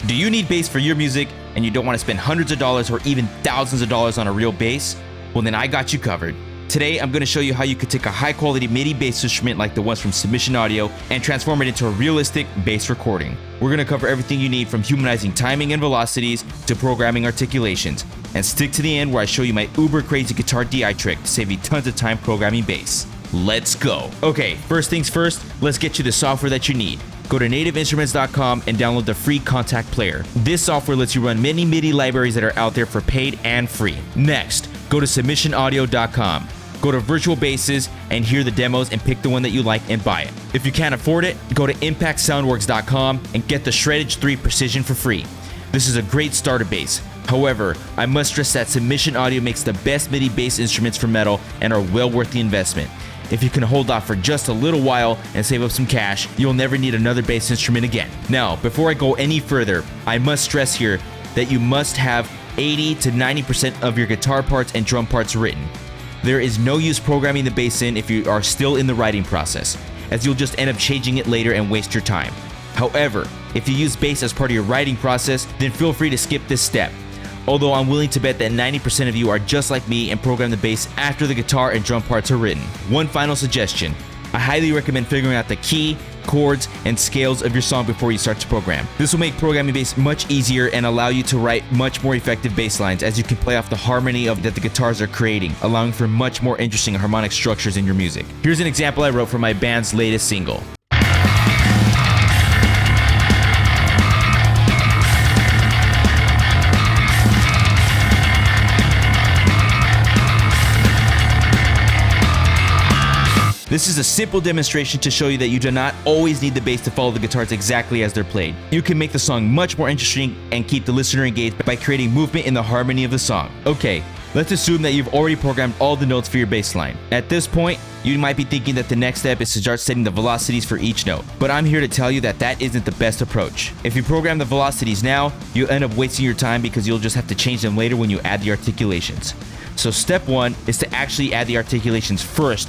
Do you need bass for your music and you don't want to spend hundreds of dollars or even thousands of dollars on a real bass? Well, then I got you covered. Today, I'm going to show you how you could take a high-quality MIDI bass instrument like the ones from Submission Audio and transform it into a realistic bass recording. We're going to cover everything you need from humanizing timing and velocities to programming articulations. And stick to the end where I show you my uber crazy guitar DI trick to save you tons of time programming bass. Let's go. Okay, first things first, let's get you the software that you need. Go to nativeinstruments.com and download the free Contact Player. This software lets you run many MIDI libraries that are out there for paid and free. Next, go to submissionaudio.com. Go to virtual basses and hear the demos and pick the one that you like and buy it. If you can't afford it, go to impactsoundworks.com and get the Shreddage 3 Precision for free. This is a great starter bass. However, I must stress that Submission Audio makes the best MIDI bass instruments for metal and are well worth the investment. If you can hold off for just a little while and save up some cash, you'll never need another bass instrument again. Now, before I go any further, I must stress here that you must have 80 to 90% of your guitar parts and drum parts written. There is no use programming the bass in if you are still in the writing process, as you'll just end up changing it later and waste your time. However, if you use bass as part of your writing process, then feel free to skip this step. Although I'm willing to bet that 90% of you are just like me and program the bass after the guitar and drum parts are written. One final suggestion. I highly recommend figuring out the key, chords, and scales of your song before you start to program. This will make programming bass much easier and allow you to write much more effective bass lines as you can play off the harmony that the guitars are creating, allowing for much more interesting harmonic structures in your music. Here's an example I wrote for my band's latest single. This is a simple demonstration to show you that you do not always need the bass to follow the guitars exactly as they're played. You can make the song much more interesting and keep the listener engaged by creating movement in the harmony of the song. Okay, let's assume that you've already programmed all the notes for your bass line. At this point, you might be thinking that the next step is to start setting the velocities for each note. But I'm here to tell you that that isn't the best approach. If you program the velocities now, you'll end up wasting your time because you'll just have to change them later when you add the articulations. So step one is to actually add the articulations first,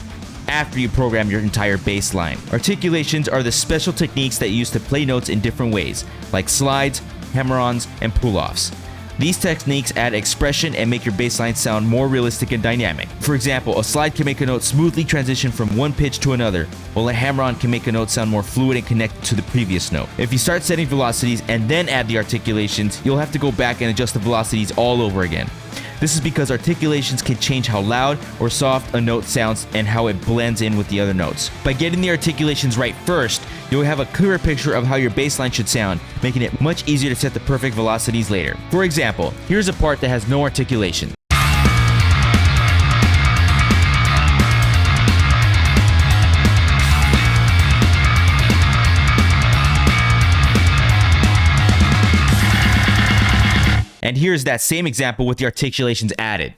after you program your entire bass line. Articulations are the special techniques that you use to play notes in different ways, like slides, hammer-ons, and pull-offs. These techniques add expression and make your bass line sound more realistic and dynamic. For example, a slide can make a note smoothly transition from one pitch to another, while a hammer-on can make a note sound more fluid and connected to the previous note. If you start setting velocities and then add the articulations, you'll have to go back and adjust the velocities all over again. This is because articulations can change how loud or soft a note sounds and how it blends in with the other notes. By getting the articulations right first, you'll have a clearer picture of how your bass line should sound, making it much easier to set the perfect velocities later. For example, here's a part that has no articulation. And here's that same example with the articulations added.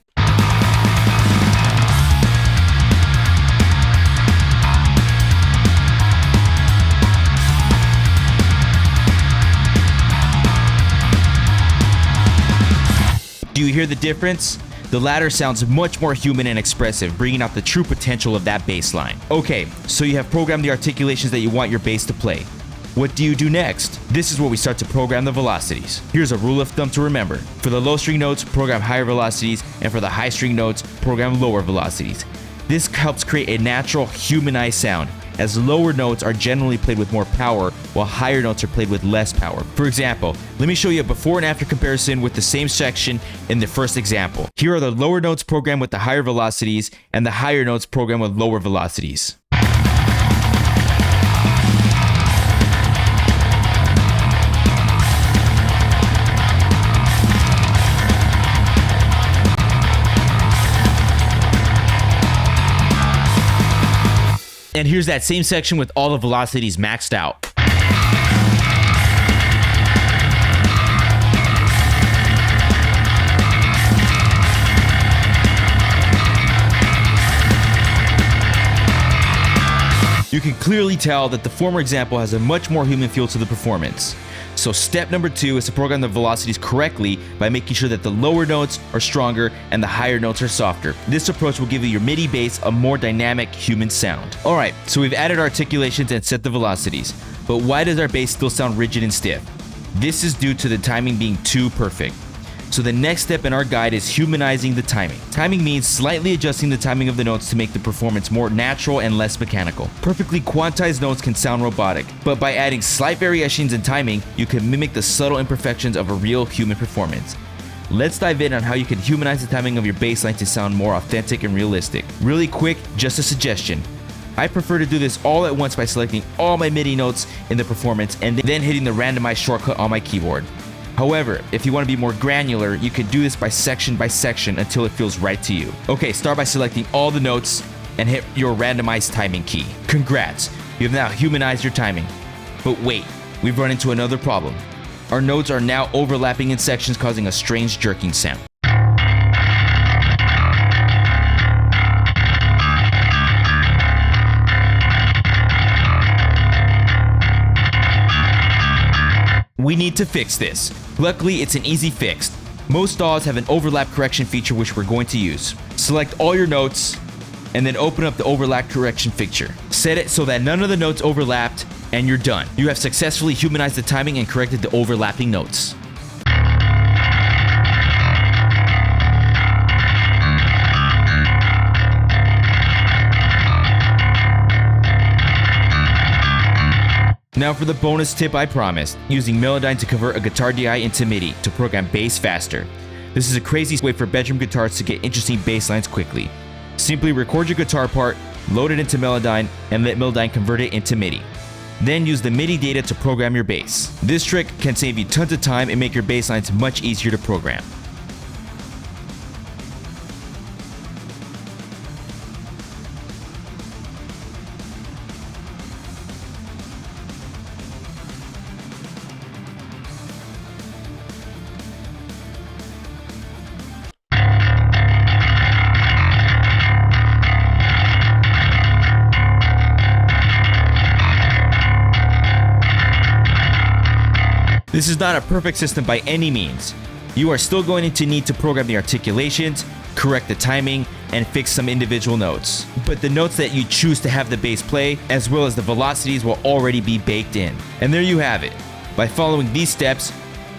Do you hear the difference? The latter sounds much more human and expressive, bringing out the true potential of that bass line. Okay, so you have programmed the articulations that you want your bass to play. What do you do next? This is where we start to program the velocities. Here's a rule of thumb to remember. For the low string notes, program higher velocities, and for the high string notes, program lower velocities. This helps create a natural, humanized sound, as lower notes are generally played with more power, while higher notes are played with less power. For example, let me show you a before and after comparison with the same section in the first example. Here are the lower notes programmed with the higher velocities, and the higher notes programmed with lower velocities. And here's that same section with all the velocities maxed out. You can clearly tell that the former example has a much more human feel to the performance. So step number 2 is to program the velocities correctly by making sure that the lower notes are stronger and the higher notes are softer. This approach will give you your MIDI bass a more dynamic human sound. Alright, so we've added articulations and set the velocities, but why does our bass still sound rigid and stiff? This is due to the timing being too perfect. So the next step in our guide is humanizing the timing. Timing means slightly adjusting the timing of the notes to make the performance more natural and less mechanical. Perfectly quantized notes can sound robotic, but by adding slight variations in timing, you can mimic the subtle imperfections of a real human performance. Let's dive in on how you can humanize the timing of your bass line to sound more authentic and realistic. Really quick, just a suggestion. I prefer to do this all at once by selecting all my MIDI notes in the performance and then hitting the randomize shortcut on my keyboard. However, if you want to be more granular, you can do this by section until it feels right to you. Okay, start by selecting all the notes and hit your randomized timing key. Congrats, you have now humanized your timing. But wait, we've run into another problem. Our notes are now overlapping in sections, causing a strange jerking sound. We need to fix this. Luckily, it's an easy fix. Most DAWs have an overlap correction feature which we're going to use. Select all your notes and then open up the overlap correction feature. Set it so that none of the notes overlapped and you're done. You have successfully humanized the timing and corrected the overlapping notes. Now for the bonus tip I promised, using Melodyne to convert a guitar DI into MIDI to program bass faster. This is a crazy way for bedroom guitars to get interesting bass lines quickly. Simply record your guitar part, load it into Melodyne, and let Melodyne convert it into MIDI. Then use the MIDI data to program your bass. This trick can save you tons of time and make your bass lines much easier to program. This is not a perfect system by any means. You are still going to need to program the articulations, correct the timing, and fix some individual notes. But the notes that you choose to have the bass play, as well as the velocities, will already be baked in. And there you have it. By following these steps,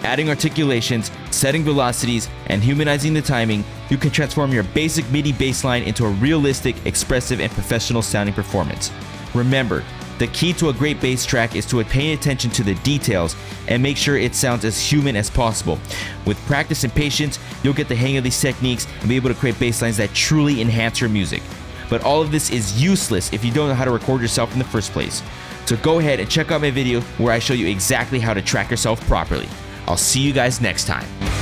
adding articulations, setting velocities, and humanizing the timing, you can transform your basic MIDI bass line into a realistic, expressive, and professional sounding performance. Remember, the key to a great bass track is to pay attention to the details and make sure it sounds as human as possible. With practice and patience, you'll get the hang of these techniques and be able to create bass lines that truly enhance your music. But all of this is useless if you don't know how to record yourself in the first place. So go ahead and check out my video where I show you exactly how to track yourself properly. I'll see you guys next time.